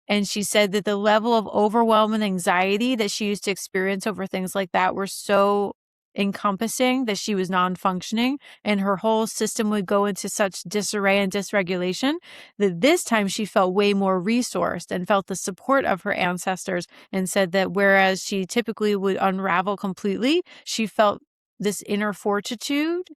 And she said that the level of overwhelm and anxiety that she used to experience over things like that were so encompassing that she was non-functioning and her whole system would go into such disarray and dysregulation that this time she felt way more resourced and felt the support of her ancestors, and said that whereas she typically would unravel completely, she felt this inner fortitude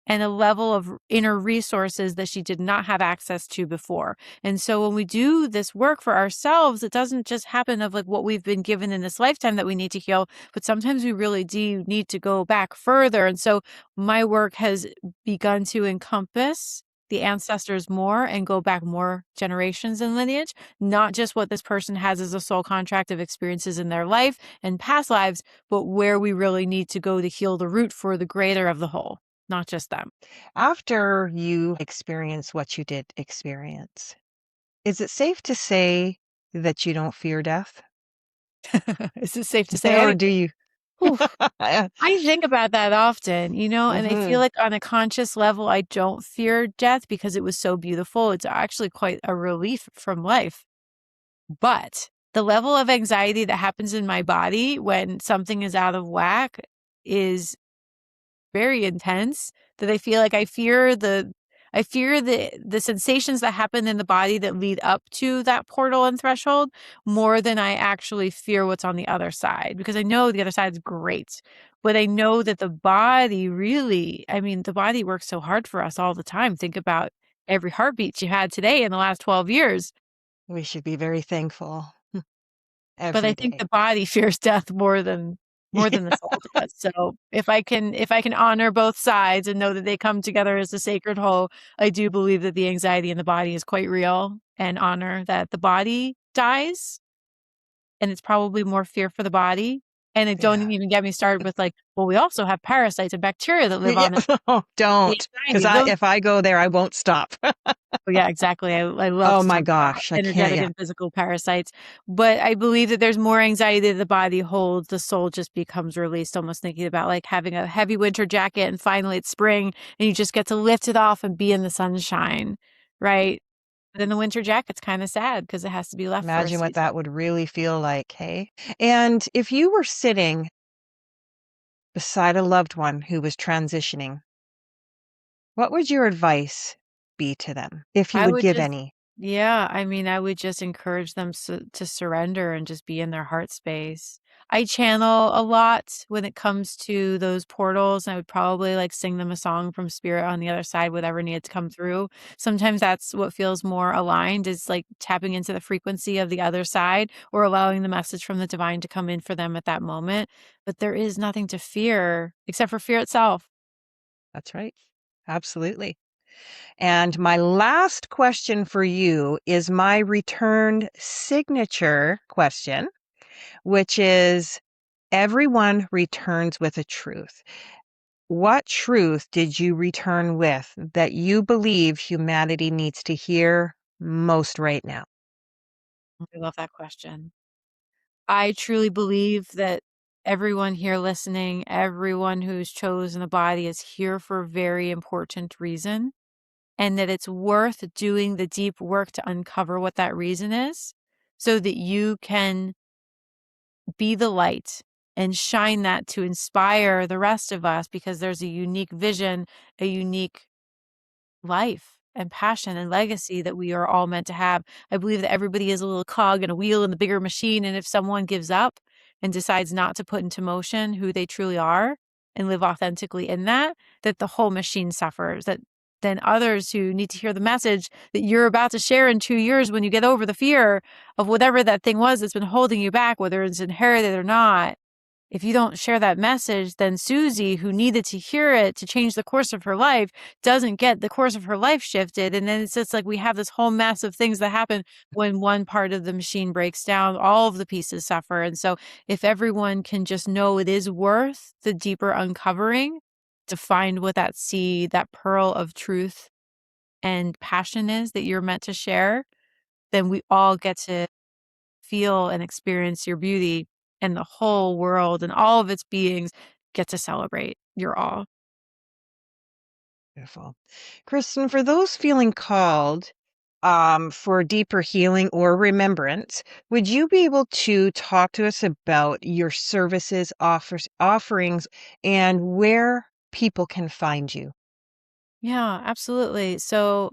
and a level of inner resources that she did not have access to before. And so when we do this work for ourselves, it doesn't just happen of like what we've been given in this lifetime that we need to heal, but sometimes we really do need to go back further. And so my work has begun to encompass the ancestors more and go back more generations in lineage, not just what this person has as a soul contract of experiences in their life and past lives, but where we really need to go to heal the root for the greater of the whole, not just them. After you experience what you did experience, is it safe to say that you don't fear death? Is it safe to say Or do anything? you? Oof. I think about that often, and I feel Mhm. like on a conscious level, I don't fear death because it was so beautiful. It's actually quite a relief from life. But the level of anxiety that happens in my body when something is out of whack is very intense, that I feel like I fear the sensations that happen in the body that lead up to that portal and threshold more than I actually fear what's on the other side, because I know the other side's great. But I know that the body really, I mean, the body works so hard for us all the time. Think about every heartbeat you had today in the last 12 years. We should be very thankful But I every think day. the body fears death more than the soul does. So if I can honor both sides and know that they come together as a sacred whole, I do believe that the anxiety in the body is quite real, and honor that the body dies, and it's probably more fear for the body. And it don't Yeah. even get me started with like, well, we also have parasites and bacteria that live Yeah. on it. Oh, The don't, anxiety because of those. if I go there, I won't stop. Oh, yeah, exactly. I love Oh to my talk about gosh, I can't. energetic Yeah. and physical parasites, but I believe that there's more anxiety that the body holds, the soul just becomes released, almost thinking about like having a heavy winter jacket and finally it's spring and you just get to lift it off and be in the sunshine, right? But then the winter jacket's kind of sad because it has to be left for a Imagine what season. that would really feel like, hey? And if you were sitting beside a loved one who was transitioning, what would your advice be to them if you I would would give just any? Yeah, I mean, I would just encourage them to surrender and just be in their heart space. I channel a lot when it comes to those portals. I would probably like sing them a song from spirit on the other side, whatever needed to come through. Sometimes that's what feels more aligned, is like tapping into the frequency of the other side or allowing the message from the divine to come in for them at that moment. But there is nothing to fear except for fear itself. That's right. Absolutely. And my last question for you is my returned signature question, which is everyone returns with a truth. What truth did you return with that you believe humanity needs to hear most right now? I love that question. I truly believe that everyone here listening, everyone who's chosen the body is here for a very important reason, and that it's worth doing the deep work to uncover what that reason is so that you can be the light and shine that to inspire the rest of us, because there's a unique vision, a unique life and passion and legacy that we are all meant to have. I believe that everybody is a little cog in a wheel in the bigger machine. And if someone gives up and decides not to put into motion who they truly are and live authentically in that, that the whole machine suffers. That then others who need to hear the message that you're about to share in 2 years, when you get over the fear of whatever that thing was that's been holding you back, whether it's inherited or not, if you don't share that message, then Susie, who needed to hear it to change the course of her life, doesn't get the course of her life shifted. And then it's just like we have this whole mess of things that happen when one part of the machine breaks down, all of the pieces suffer. And so if everyone can just know it is worth the deeper uncovering to find what that seed, that pearl of truth and passion is that you're meant to share, then we all get to feel and experience your beauty, and the whole world and all of its beings get to celebrate your all. Beautiful. Kristen, for those feeling called, for deeper healing or remembrance, would you be able to talk to us about your services, offerings, and where people can find you? Yeah, absolutely. So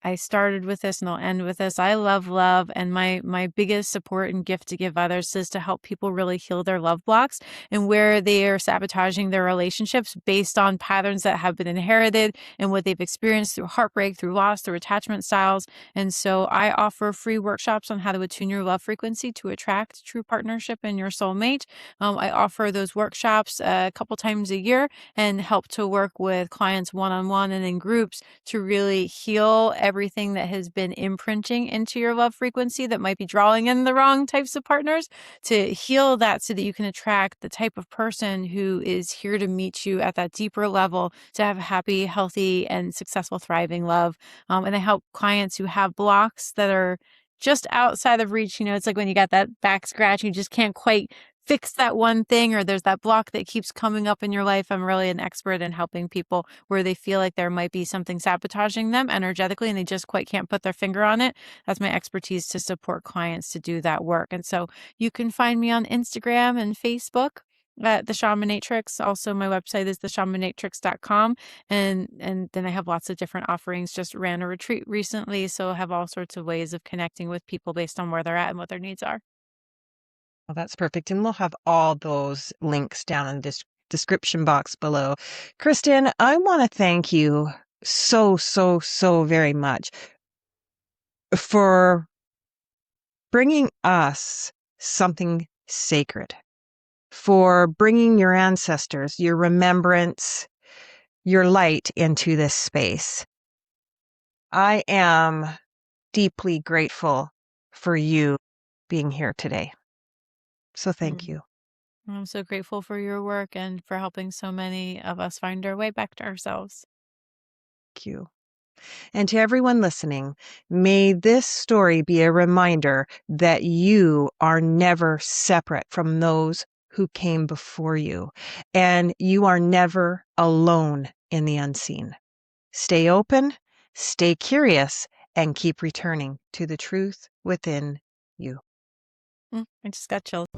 I started with this and I'll end with this. I love love, and my biggest support and gift to give others is to help people really heal their love blocks and where they are sabotaging their relationships based on patterns that have been inherited and what they've experienced through heartbreak, through loss, through attachment styles. And so I offer free workshops on how to attune your love frequency to attract true partnership and your soulmate. I offer those workshops a couple times a year and help to work with clients one-on-one and in groups to really heal everything that has been imprinting into your love frequency that might be drawing in the wrong types of partners, to heal that so that you can attract the type of person who is here to meet you at that deeper level to have a happy, healthy, and successful, thriving love. And I help clients who have blocks that are just outside of reach. It's like when you got that back scratch, you just can't quite fix that one thing, or there's that block that keeps coming up in your life. I'm really an expert in helping people where they feel like there might be something sabotaging them energetically and they just quite can't put their finger on it. That's my expertise to support clients to do that work. And so you can find me on Instagram and Facebook at the Shamanatrix. Also, my website is theshamanatrix.com. And then I have lots of different offerings. Just ran a retreat recently, so I have all sorts of ways of connecting with people based on where they're at and what their needs are. Well, that's perfect. And we'll have all those links down in the description box below. Kristen, I want to thank you so, so, so very much for bringing us something sacred, for bringing your ancestors, your remembrance, your light into this space. I am deeply grateful for you being here today. So thank Mm. you. I'm so grateful for your work and for helping so many of us find our way back to ourselves. Thank you. And to everyone listening, may this story be a reminder that you are never separate from those who came before you, and you are never alone in the unseen. Stay open, stay curious, and keep returning to the truth within you. I just got chills.